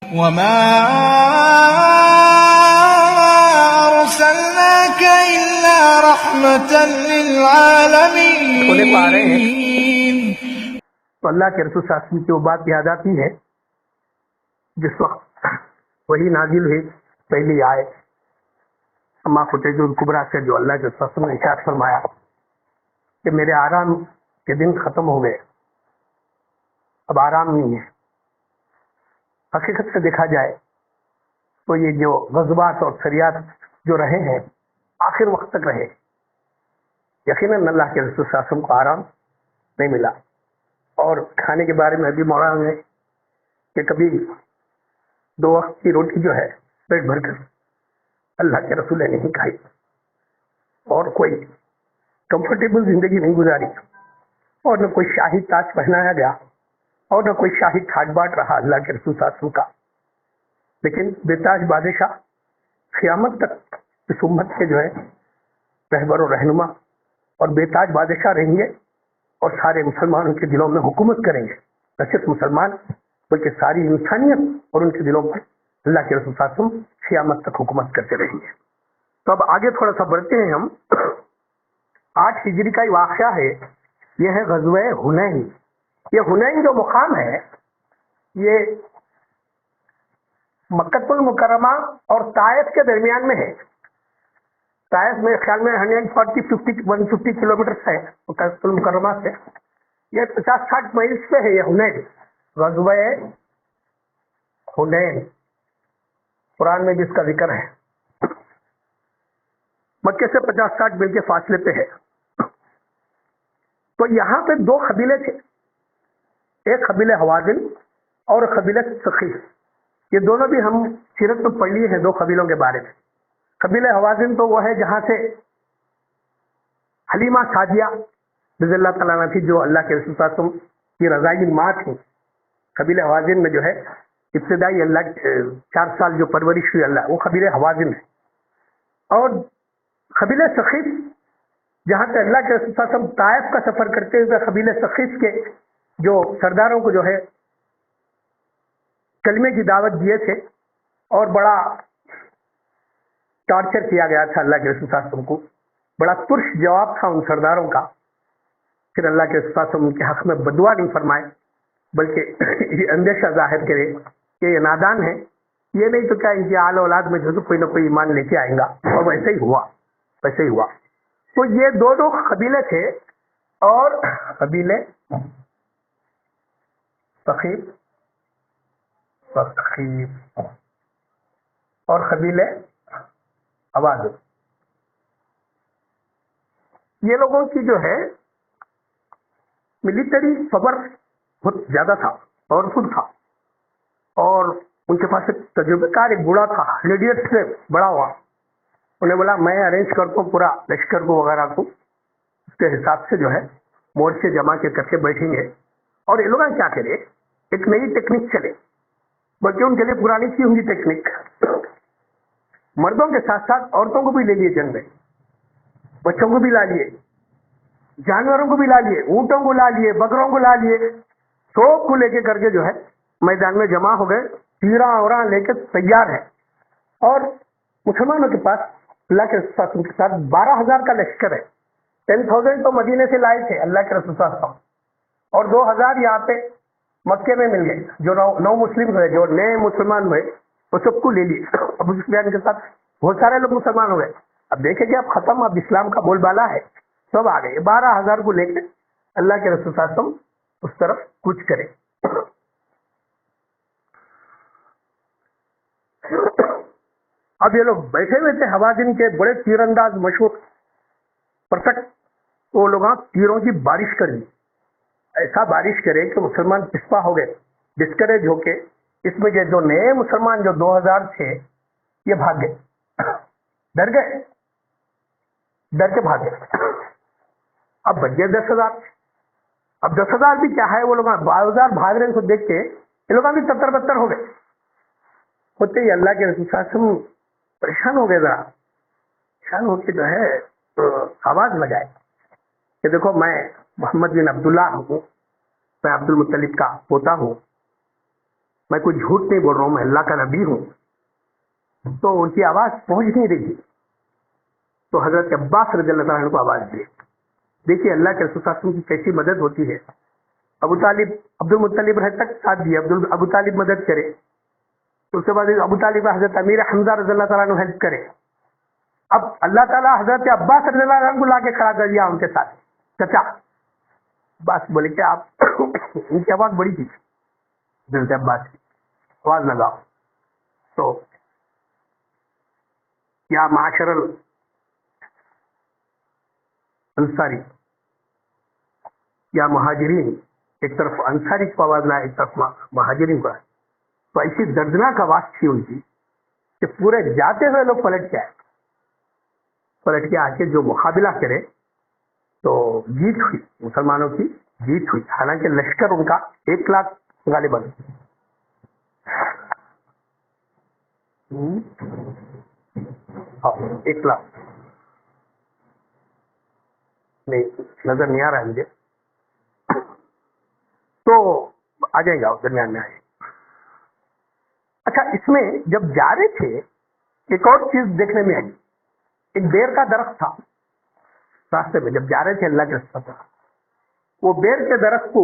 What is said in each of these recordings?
وما أرسلناك إلا رحمة للعالمين. تو اللہ کے رسول صلی اللہ علیہ وسلم کی وہ بات یاد آتی ہے جس وقت وہی نازل ہوئی پہلی آئے اما فتح الکبریٰ سے، جو اللہ کے رسول صلی اللہ علیہ وسلم نے ارشاد فرمایا کہ میرے آرام کے دن ختم ہو گئے، اب آرام نہیں ہے. حقیقت سے دیکھا جائے تو یہ جو غزوات اور سریات جو رہے ہیں آخر وقت تک رہے، یقیناً اللہ کے رسول صلی اللہ علیہ وسلم کو آرام نہیں ملا. اور کھانے کے بارے میں بھی مولانا ہے کہ کبھی 2 وقت کی روٹی جو ہے پیٹ بھر کر اللہ کے رسول نے نہیں کھائی، اور کوئی کمفرٹیبل زندگی نہیں گزاری، اور نہ کوئی شاہی تاج پہنایا گیا، اور نہ کوئی شاہی ٹھاٹ باٹ رہا اللہ کے رسول صلی اللہ علیہ وسلم کا. لیکن بے تاج بادشاہ قیامت تک اس امت کے جو ہے رہبر و رہنما اور بے تاج بادشاہ رہیں گے، اور سارے مسلمانوں کے دلوں میں حکومت کریں گے. نہ صرف مسلمان بلکہ ساری انسانیت اور ان کے دلوں پر اللہ کے رسول صلی اللہ علیہ وسلم قیامت تک حکومت کرتے رہیں گے. تو اب آگے تھوڑا سا بڑھتے ہیں ہم. 8 ہجری کا واقعہ ہے، یہ ہے غزوہ حنین. یہ حنین جو مقام ہے یہ مکہ المکرمہ اور طائف کے درمیان میں ہے. طائف میرے خیال میں 150 کلومیٹر ہے مکہ المکرمہ سے. یہ 50-60 میل پہ ہے یہ حنین. غزوہ حنین قرآن میں جس کا ذکر ہے مکے سے 50-60 میل کے فاصلے پہ ہے. تو یہاں پہ 2 قبیلے تھے، ایک قبیلہ حوازن اور قبیلہ ثقیف. یہ دونوں بھی ہم سیرت میں پڑھ لیے ہیں 2 قبیلوں کے بارے میں. قبیلہ حوازن تو وہ ہے جہاں سے حلیمہ سعدیہ رضی اللہ تعالیٰ عنہ تھی، جو اللہ کے رسول صلی اللہ علیہ وسلم کی رضائی ماں تھی. قبیلہ حوازن میں جو ہے ابتدائی اللہ 4 سال جو پرورش ہوئی اللہ، وہ قبیلہ حوازن ہے. اور قبیلہ ثقیف جہاں سے اللہ کے رسول صلی اللہ علیہ وسلم طائف کا سفر کرتے ہوئے قبیلہ ثقیف کے جو سرداروں کو جو ہے کلمے کی دعوت دیے تھے، اور بڑا ٹارچر کیا گیا تھا اللہ کے رسول صلی اللہ علیہ وسلم کو. بڑا ترش جواب تھا ان سرداروں کا. پھر اللہ کے رسول صلی اللہ علیہ وسلم ان کے حق میں بدعا نہیں فرمائے، بلکہ یہ اندیشہ ظاہر کرے کہ یہ نادان ہے، یہ نہیں تو کیا ان کی آل اولاد میں جو کوئی نہ کوئی ایمان لے کے آئیں گا. اور ویسے ہی ہوا. تو یہ 2 قبیلے تھے، اور قبیلے ثقیف اور قبیلے حوازن. یہ لوگوں کی جو ہے ملٹری پاور بہت زیادہ تھا، پاورفل تھا، اور ان کے پاس ایک تجربہ کار ایک بوڑھا تھا، 100 ایئرس سے بڑا ہوا. انہیں بولا میں ارینج کرتا ہوں پورا لشکر کو وغیرہ کو، اس کے حساب سے جو ہے مورچے جمع کے کر کے بیٹھیں گے. اور یہ لوگ کیا کرے، ایک نئی ٹیکنیک چلے، بلکہ ان کے لیے پرانی سی ہوں گی ٹیکنیک. مردوں کے ساتھ ساتھ عورتوں کو بھی لے لیے جنگ میں، بچوں کو بھی لا لیے، جانوروں کو بھی لا لیے، اونٹوں کو لا لیے، بکروں کو لا لیے، سب کو لے کے کر کے جو ہے میدان میں جمع ہو گئے. تیراں اوراں لے کے تیار ہے. اور مسلمانوں کے پاس اللہ کے رسول صلی اللہ علیہ وسلم کے ساتھ 12,000 کا لشکر ہے. 10,000 تو مدینے سے لائے تھے اللہ کے رسول صلی اللہ علیہ وسلم، اور 2,000 یہاں پہ مکے میں مل گئے. جو نو مسلم ہوئے، جو نئے مسلمان ہوئے، وہ سب کو لے لیے. ابو سفیان کے ساتھ بہت سارے لوگ مسلمان ہو گئے. اب دیکھیں گے اب ختم، اب اسلام کا بول بالا ہے، سب آ گئے. 12,000 کو لے کے اللہ کے رسول صلی اللہ علیہ وسلم اس طرف کچھ کرے. اب یہ لوگ بیٹھے ہوئے تھے حوازن کے بڑے تیر انداز مشہور پرفیکٹ. وہ لوگ تیروں کی بارش کر دی، ایسا بارش کرے کہ مسلمان پسپا ہو گئے، ڈسکریج ہو کے. اس میں جو نئے مسلمان جو 2,000 تھے یہ بھاگ گئے، ڈر کے بھاگ گئے. اب بچ گئے 10,000. اب 10,000 بھی کیا ہے، وہ لوگ 12,000 بھاگ رہے ہیں کو دیکھ کے یہ لوگ بھی 70-72 ہو گئے. ہوتے ہی اللہ کے رسول صلی اللہ علیہ وسلم پریشان ہو گئے. ذرا پریشان ہو کے جو ہے آواز لگائے کہ دیکھو میں محمد بن عبداللہ ہوں، میں عبد المطلب کا پوتا ہوں، میں کوئی جھوٹ نہیں بول رہا ہوں، میں اللہ کا نبی ہوں. تو ان کی آواز پہنچ نہیں رہی تھی، تو حضرت عباس رضی اللہ تعالیٰ عنہ کو آواز دی. دیکھیے اللہ کے رسول صلی اللہ علیہ وسلم کی کیسی مدد ہوتی ہے. ابو طالب عبد المطلب رہ تک ساتھ دیا، ابو طالب مدد کرے، تو اس کے بعد ابو طالب حضرت امیر حمزہ رضی اللہ تعالیٰ عنہ ہیلپ کرے. اب اللہ تعالیٰ حضرت عباس رضی اللہ عنہ کو لا کے کھڑا کر دیا ان کے ساتھ. چچا عباس بولے کہ آپ ان کی آواز بڑی تھی، حضرت عباس کی آواز لگاؤ. تو یا معاشر انصاری یا مہاجرین، ایک طرف انصاری کو آواز لائے، ایک طرف مہاجرین کو. تو ایسی دردناک آواز تھی ان کی کہ پورے جاتے ہوئے لوگ پلٹ کے آ کے جو مقابلہ کرے تو جیت ہوئی، مسلمانوں کی جیت ہوئی. حالانکہ لشکر ان کا 1 لاکھ غالباً 1 لاکھ نہیں نظر نہیں آ رہا ہے مجھے، تو آ جائے گا درمیان میں آئے. اچھا اس میں جب جا رہے تھے ایک اور چیز دیکھنے میں آئی. ایک بیر کا درخت تھا راستے میں، جب جا رہے تھے اللہ کے راستے پر، وہ بیر کے درخت کو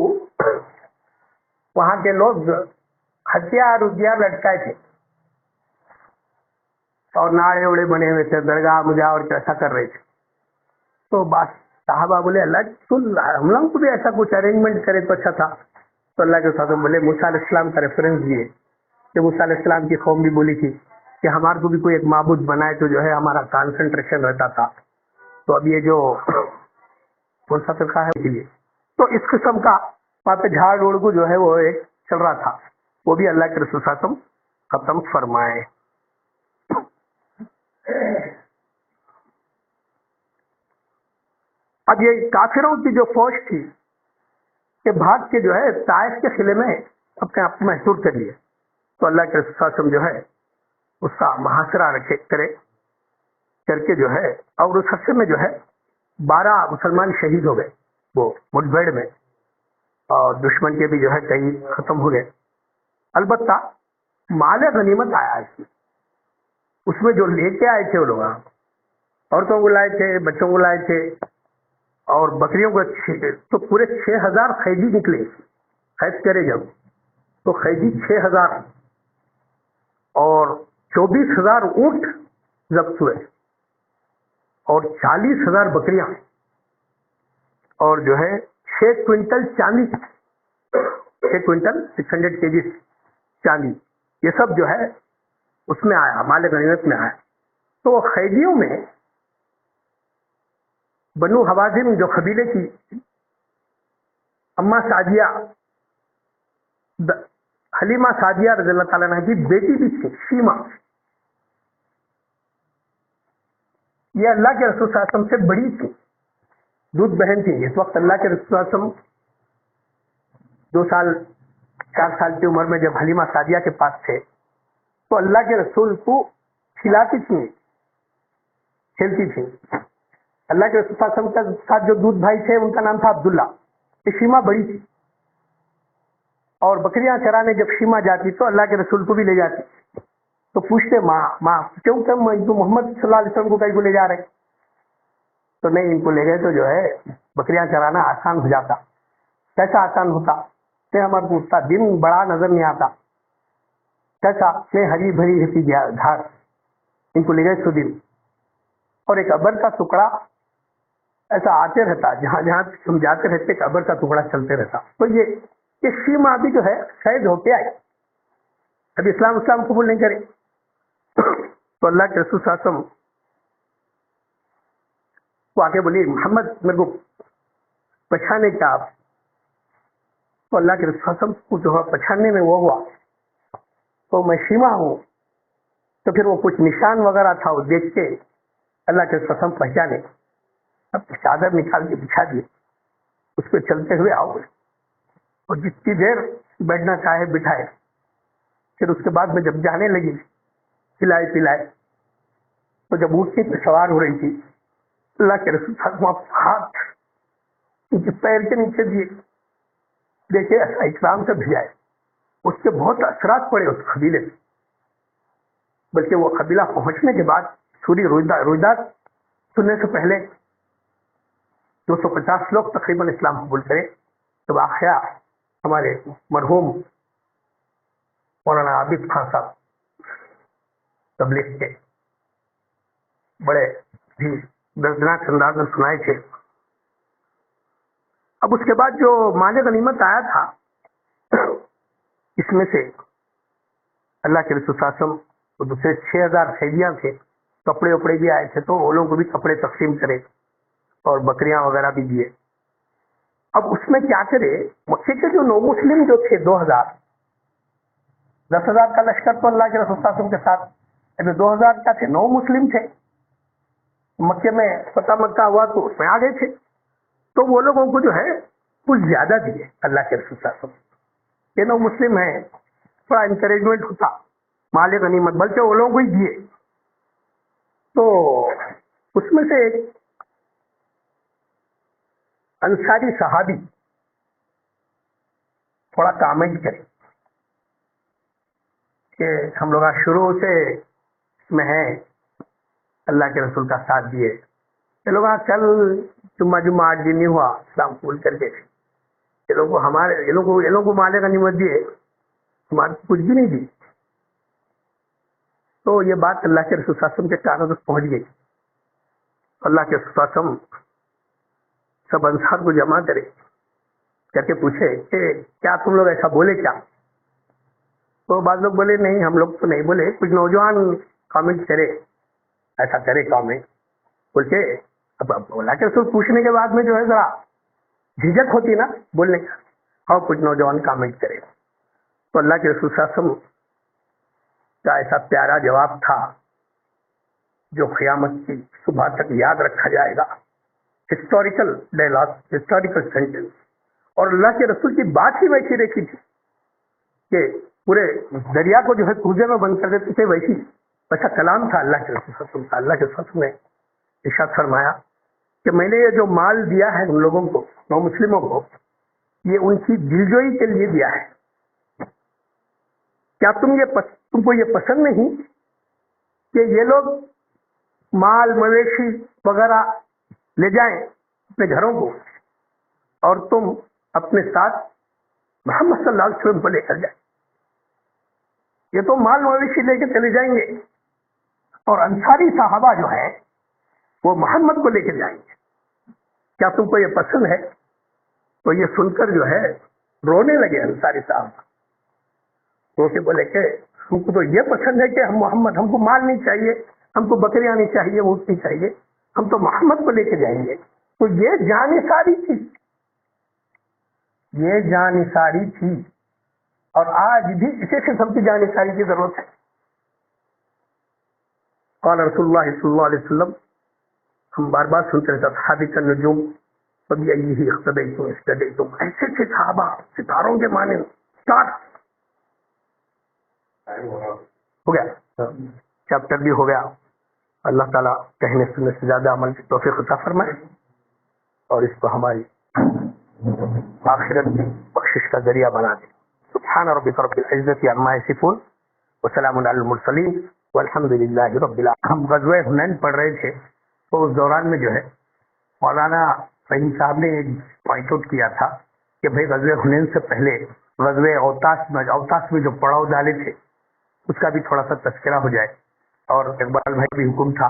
وہاں کے لوگ ہتھیار لٹکائے تھے اور ناڑے اوڑے بنے ہوئے تھے، درگاہ مجا اور ایسا کر رہے تھے. تو بات صحابہ بولے اللہ ہم لوگوں کو بھی ایسا کچھ ارینجمنٹ کرے تو اچھا تھا. تو اللہ کے ساتھ بولے موسیٰ علیہ السلام کا ریفرنس دیے کہ موسیٰ علیہ السلام کی قوم بھی بولی تھی کہ ہمارے کو بھی کوئی ایک معبود بنائے تو جو ہے ہمارا کانسنٹریشن رہتا تھا. تو اب یہ جو کون سا فرقہ ہے کے لیے، تو اس قسم کا وہاں پہ جھاڑ اوڑ کو جو ہے وہ ایک چل رہا تھا، وہ بھی اللہ کے رسول صلی اللہ علیہ وسلم ختم فرمائے. اب یہ کافروں کی جو فوج تھی کہ بھاگ کے جو ہے طائف کے قلعے میں اپنے آپ کو محصور کر لیے. تو اللہ کے رسول صلی اللہ علیہ وسلم جو ہے اس کا محاصرہ کرے کر کے جو ہے، اور اس حصے میں جو ہے 12 مسلمان شہید ہو گئے وہ مٹبھیڑ میں، اور دشمن کے بھی جو ہے کئی ختم ہو گئے. البتہ مال غنیمت آیا اس میں جو لے کے آئے تھے وہ لوگ، عورتوں کو لائے تھے، بچوں کو لائے تھے اور بکریوں کو، تو پورے 6000 قیدی نکلے. قید کرے جب تو قیدی 6000 اور 24000 اونٹ ضبط ہوئے اور 40000 بکریاں اور جو ہے 6 کوئنٹل چاندی، 6 کوئنٹل 600 kg چاندی، یہ سب جو ہے اس میں آیا، مال غنیمت میں آیا. تو قیدیوں میں بنو حوازن جو قبیلے کی اما سعدیہ، حلیمہ سعدیہ رضی اللہ تعالیٰ عنہ کی بیٹی بھی تھی شیما. یہ اللہ کے رسول صلی اللہ علیہ وسلم سے بڑی تھی، دودھ بہن تھی. اس وقت اللہ کے رسول صلی اللہ علیہ وسلم 4 سال کی عمر میں جب حلیمہ سعدیہ کے پاس تھے تو اللہ کے رسول کو کھلاتی تھی، کھیلتی تھی. اللہ کے رسول صلی اللہ علیہ وسلم کے ساتھ جو دودھ بھائی تھے ان کا نام تھا عبداللہ. یہ شیما بڑی تھی اور بکریاں چرانے جب شیما جاتی تو اللہ کے رسول کو بھی لے جاتی. تو پوچھتے ماں کیوں تو محمد صلی اللہ علیہ وسلم کو کہیں کو لے جا رہے؟ تو نہیں، ان کو لے گئے تو جو ہے بکریاں چرانا آسان ہو جاتا. کیسا آسان ہوتا کہ ہمارے کو اتنا دن بڑا نظر نہیں آتا، کیسا کہ ہری بھری رہتی گھاس. ان کو لے گئے 100 دن، اور ایک ابر کا ٹکڑا ایسا آتے رہتا، جہاں جہاں ہم جاتے رہتے ایک ابر کا ٹکڑا چلتے رہتا. تو یہ شیما بھی جو ہے شہید ہو کے آئے، ابھی اسلام قبول نہیں کرے. تو اللہ کے رسول صلی اللہ علیہ وسلم کو آ کے بولی محمد میرے کو پہچانے کا آپ؟ تو اللہ کے رسول صلی اللہ علیہ وسلم کو جو ہے پہچاننے میں وہ ہوا تو میں شیما ہوں. تو پھر وہ کچھ نشان وغیرہ تھا وہ دیکھ کے اللہ کے رسول پہچانے، اب چادر نکال کے بچھا دیے، اس پہ چلتے ہوئے آؤ اور جتنی دیر بیٹھنا چاہے بٹھائے. پھر اس کے بعد میں جب جانے لگی کھلائے پلائے، تو جب اونٹنی پہ سوار ہو رہی تھی اللہ کے رسول صلی اللہ علیہ وسلم ہاتھ ان کے پیر کے نیچے دیے، دیکھے ایسا اکرام سے بھیجائے. اس کے بہت اثرات پڑے اس قبیلے سے، بلکہ وہ قبیلہ پہنچنے کے بعد سوری رویداد سننے سے پہلے 250 لوگ تقریباً اسلام قبول کرے. تو واقعہ ہمارے مرحوم مولانا عابد خان صاحب تبلیغ کے بڑے بھی دردناک انداز میں سنائے تھے. اب اس کے بعد جو مال غنیمت آیا تھا، اس میں سے اللہ کے رسول صلی اللہ علیہ وسلم وہ دوسرے 6000 قیدیاں تھے، کپڑے وپڑے بھی آئے تھے، تو وہ لوگوں کو بھی کپڑے تقسیم کرے اور بکریاں وغیرہ بھی دیے. اب اس میں کیا کرے، مکے کے جو نو مسلم جو تھے 2000، 10,000 کا لشکر تو اللہ کے رسول صلی اللہ علیہ وسلم کے ساتھ 2000 کا تھے، 9 مسلم تھے. مکے میں فتح مکہ ہوا تو اس میں آ گئے تھے، تو وہ لوگوں کو جو ہے کچھ زیادہ دیے اللہ کے رسول صلی اللہ علیہ وسلم. یہ 9 مسلم ہیں، تھوڑا انکریجمنٹ ہوتا مال غنیمت، بلکہ وہ لوگوں کو ہی دیے. تو اس میں سے ایک انصاری صحابی تھوڑا کامنٹ کرے کہ ہم لوگ شروع سے اس میں ہیں، اللہ کے رسول کا ساتھ دیے. یہ لوگ کل جمعہ 8 دن نہیں ہوا اسلام قبول کر کے، یہ لوگوں کو مال غنیمت دیے، ہمارے کو کچھ بھی نہیں دی. تو یہ بات اللہ کے رسول صلی اللہ علیہ وسلم کے کانوں تک پہنچ گئی. اللہ کے رسول صلی اللہ علیہ وسلم سب انصار کو جمع کرے کر کے پوچھے کہ کیا تم لوگ ایسا بولے کیا؟ تو بعض لوگ بولے نہیں، ہم لوگ تو نہیں بولے. کچھ نوجوان کامنٹ کرے، ایسا کرے کامنٹ بول کے. اب اللہ کے رسول پوچھنے کے بعد میں جو ہے ذرا جھجک ہوتی نا بولنے کا، اور کچھ نوجوان کامنٹ کرے. تو اللہ کے رسول صلی اللہ علیہ وسلم کا ایسا پیارا جواب تھا جو قیامت کی صبح تک یاد رکھا جائے گا. Historical dialogue, historical sentence. اور اللہ کے رسول کی بات ہی ویسی رکھی تھی کہ پورے دریا کو جو ہے کوزے میں بند کر دیتے تھے، ویسا کلام تھا اللہ کے رسول صلی اللہ علیہ وسلم کا. اللہ کے رسول نے ارشاد فرمایا کہ میں نے یہ جو مال دیا ہے ان لوگوں کو، 9 مسلموں کو، یہ ان کی دلجوئی کے لیے دیا ہے. کیا تم کو یہ پسند نہیں کہ یہ لوگ مال مویشی وغیرہ لے جائیں اپنے گھروں کو، اور تم اپنے ساتھ محمد صلی اللہ علیہ وسلم کو لے کر جائیں؟ یہ تو مال مویشی لے کے چلے جائیں گے، اور انصاری صحابہ جو ہیں وہ محمد کو لے کے جائیں گے. کیا تم کو یہ پسند ہے؟ تو یہ سن کر جو ہے رونے لگے انصاری صحابہ. رو کے بولے کہ ہم کو تو یہ پسند ہے کہ ہم محمد، ہم کو مال نہیں چاہیے، ہم کو بکریاں نہیں چاہیے، اونٹ نہیں چاہیے، ہم تو محمد کو لے کے جائیں گے. تو یہ جانثاری تھی، یہ جانثاری تھی، اور آج بھی اسی قسم کی جانثاری کی ضرورت ہے. قال رسول اللہ صلی اللہ علیہ وسلم، ہم بار بار سنتے رہتے صحابہ النجوم فبأیہ اقتدیتم اهتدیتم. ایسے تھے صحابہ، ستاروں کے مانند. ہو گیا، چیپٹر بھی ہو گیا. اللہ تعالیٰ کہنے سننے سے زیادہ عمل کی توفیق عطا فرمائے، اور اس کو ہماری آخرت میں بخشش کا ذریعہ بنا دے. سبحان ربک رب العزت عما یصفون وسلام علی المرسلین والحمد للہ رب العالمین. ہم غزوہ حنین پڑھ رہے تھے، تو اس دوران میں جو ہے مولانا فہیم صاحب نے ایک پوائنٹ آؤٹ کیا تھا کہ بھائی غزوہ حنین سے پہلے غزوہ اوتاس میں جو پڑاؤ ڈالے تھے اس کا بھی تھوڑا سا تذکرہ ہو جائے. اور اقبال بھائی بھی حکم تھا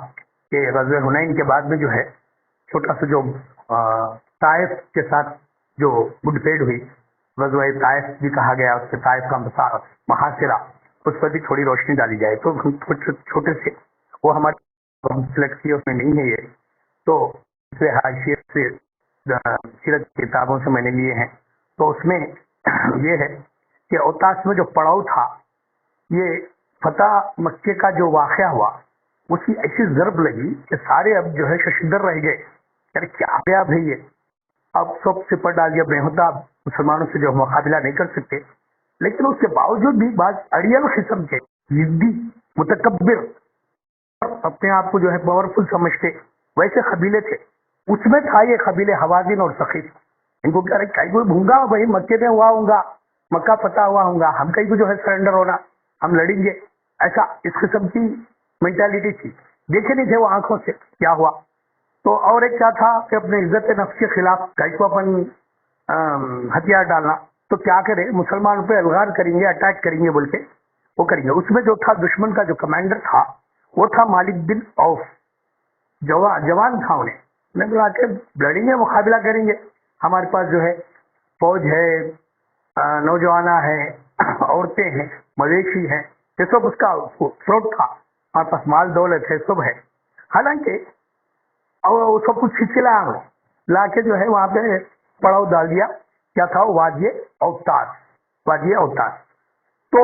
کہ غزوہ حنین کے بعد میں جو ہے چھوٹا سا جو طائف کے ساتھ جو مڈبھیڑ ہوئی، غزوہ طائف بھی کہا گیا، اس کے طائف کا محاصرہ، اس پر بھی تھوڑی روشنی ڈالی جائے. تو ہم چھوٹے سے وہ ہمارے سلیکٹ کیے، اس میں نہیں ہے یہ، تو اسے حاشیت سے سیرت کتابوں سے میں نے لیے ہیں. تو اس میں یہ ہے کہ اوتاس میں جو پڑاؤ تھا، یہ فتح مکے کا جو واقعہ ہوا، اس کی ایسی ضرب لگی کہ سارے اب جو ہے ششدر رہ گئے. یار کیا گیا بھائی، یہ اب سب سپر ڈال دیا، بے ہوتا مسلمانوں سے جو مقابلہ نہیں کر سکتے. لیکن اس کے باوجود بھی بعض اڑیل قسم کے ضدی متکبر، اپنے آپ کو جو ہے پاورفل سمجھتے ویسے قبیلے تھے. اس میں تھا یہ قبیلے حوازن اور ثقیف. ان کو کہہ رہے کوئی بھونگا بھائی، مکے میں ہوا ہوں گا، مکہ فتح ہوا ہوں گا، ہم کہیں کو جو ہے سرنڈر ہونا، ہم لڑیں گے، ایسا اس قسم کی مینٹالٹی تھی. دیکھے نہیں تھے وہ آنکھوں سے کیا ہوا. تو اور ایک کیا تھا کہ اپنے عزت نفس کے خلاف کہیں کو اپن ہتھیار ڈالنا. تو کیا کرے، مسلمانوں پہ الغار کریں گے، اٹیک کریں گے بول کے وہ کریں گے. اس میں جو تھا دشمن کا جو کمانڈر تھا وہ تھا مالک بن عوف. جوان تھا انہیں میں بلا کے لڑیں گے، مقابلہ کریں گے، ہمارے پاس جو ہے فوج ہے، نوجوان ہے، عورتیں ہیں، مویشی ہیں، یہ سب اس کا فروٹ تھا، ہمارے پاس مال دولت ہے، سب ہے. حالانکہ اور سب کچھ کھینچ کے لا کے جو ہے وہاں پہ پڑاؤ ڈال دیا. کیا تھا؟ وادی اوتاس. وادی اوتاس. تو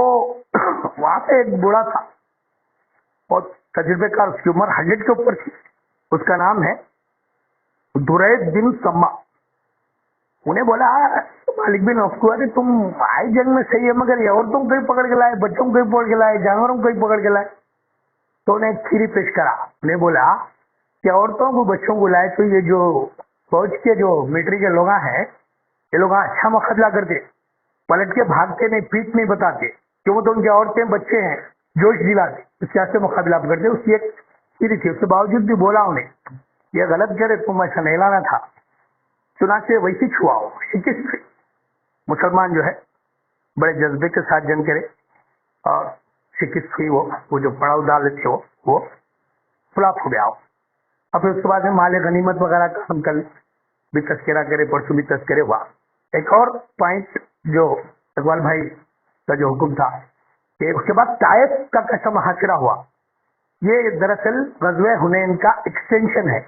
وہاں پہ ایک بوڑھا تھا اور تجربے کار، اس کی عمر 100 کے اوپر تھی. اس کا نام ہے درید بن سما. انہیں بولا مالک بن عوف کو، ارے تم آئے جنگ میں صحیح ہے مگر یہ عورتوں کو کہیں پکڑ کے لائے، بچوں کو کہیں پکڑ کے لائے، جانوروں کو کہیں پکڑ کے لائے. تو انہیں ایک تھیری پیش کرا. انہیں بولا کہ عورتوں کو بچوں کو لائے تو یہ جو فوج کے جو ملٹری کے لوگ ہیں یہ لوگ اچھا مقابلہ کرتے، پلٹ کے بھاگتے نہیں، پیٹ نہیں بتاتے، کیوں تو ان کے عورتیں بچے ہیں جوش دلاتے، اس سے مقابلہ کرتے. اس کی ایک تھیری تھی. اس کے باوجود بھی بولا انہیں یہ غلط کرے، تم ایسا نہیں لانا تھا. چنانچہ ویسی چھوا ہو شکست ہوئی. مسلمان جو ہے بڑے جذبے کے ساتھ جنگ کرے اور شکست ہوئی. وہ جو پڑاؤ ڈالے تھے وہ فلاپ ہو گیا. اور پھر اس کے بعد میں مال غنیمت وغیرہ کا ہم کل بھی تذکرہ کرے، پرسوں بھی تذکرے ہوا. ایک اور پوائنٹ جو اقبال بھائی کا جو حکم تھا کہ اس کے بعد طائف کا کیسا محاصرہ ہوا، یہ دراصل غزوہ حنین کا ایکسٹینشن ہے.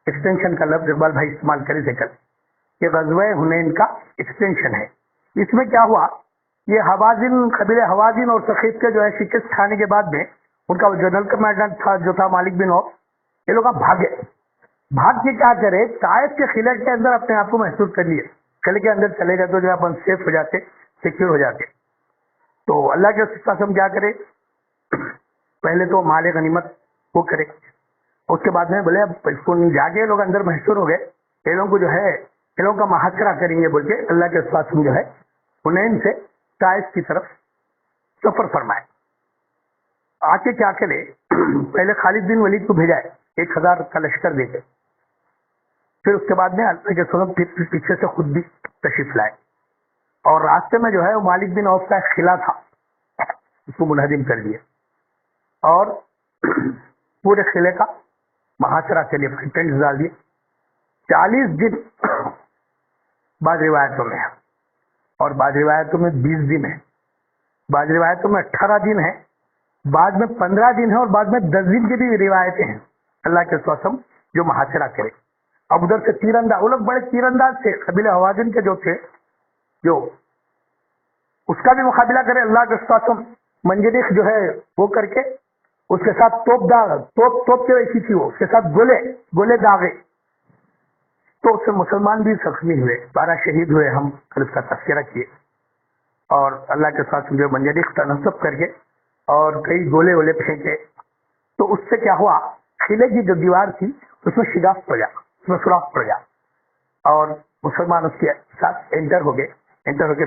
ایکسٹینشن کا لفظ اقبال بھائی استعمال کرے تھے کل کہ غزوہ حنین کا ایکسٹینشن ہے. اس میں کیا ہوا، یہ حوازن، قبیلہ حوازن اور ثقیف کے جو ہے شکست کھانے کے بعد میں ان کا جنرل کمانڈر تھا جو تھا مالک بن عوف، یہ لوگ بھاگے. بھاگ کے کیا کرے، طائف کے قلعے کے اندر اپنے آپ کو محسوس کر لیے. قلعے کے اندر چلے گئے تو جو اپن سیف ہو جاتے، سیکیور ہو جاتے. تو اللہ کے قسم کیا کرے، پہلے تو مال غنیمت وہ کرے، اس کے بعد میں بولے اب اس کو جا کے لوگ اندر محسور ہو گئے، یہ لوگوں کو جو ہے یہ لوگوں کا محاصرہ کریں گے بول کے اللہ کے قسم جو ہے حنین سے طائف کی طرف سفر فرمائے. آ کے کیا کرے، پہلے خالد بن ولید کو بھیجا ہے 1000 کا لشکر دے کے. پھر اس کے بعد میں اللہ کے سلم پیچھے سے خود بھی تشریف لائے اور راستے میں جو ہے وہ مالک بن عوف کا ایک قلعہ تھا اس کو منہدم کر دیا اور پورے قلعے کا محاصرہ کے لیے ٹینٹ ڈال دیے. 40 دن بعض روایتوں میں ہے اور بعض روایتوں میں 20 دن ہے، بعض روایتوں میں 18 دن ہے، بعد میں 15 دن ہے اور بعد میں 10 دن کی بھی روایتیں ہیں. اللہ کے قسم جو محاصرہ کرے. اب ادھر سے تیر انداز، وہ لوگ بڑے تیر انداز تھے، قبیلہ حوازن کے جو تھے، جو اس کا بھی مقابلہ کرے. اللہ کے قسم منجنیق جو ہے وہ کر کے اس کے ساتھ توپ کے ویسی تھی، وہ اس کے ساتھ گولے داغے. تو اس سے مسلمان بھی زخمی ہوئے، 12 شہید ہوئے. ہم کل اس کا تذکرہ کیے اور اللہ کے ساتھ جو منجنیق تنصب کر کے اور کئی گولے پھینکے. تو اس سے کیا ہوا، قلعے کی جو دیوار تھی اس میں شگاف پڑ گیا، اس میں سوراخ پڑ گیا اور مسلمان اس کے ساتھ انٹر ہو کے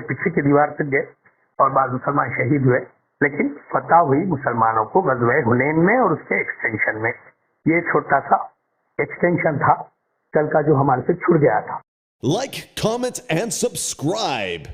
پیچھے کی دیوار تک گئے اور بعض مسلمان شہید ہوئے. لیکن فتح ہوئی مسلمانوں کو غزوہ حنین میں اور اس کے ایکسٹینشن میں. یہ چھوٹا سا ایکسٹینشن تھا کل کا جو ہمارے سے چھوٹ گیا تھا. Like, comment, and subscribe.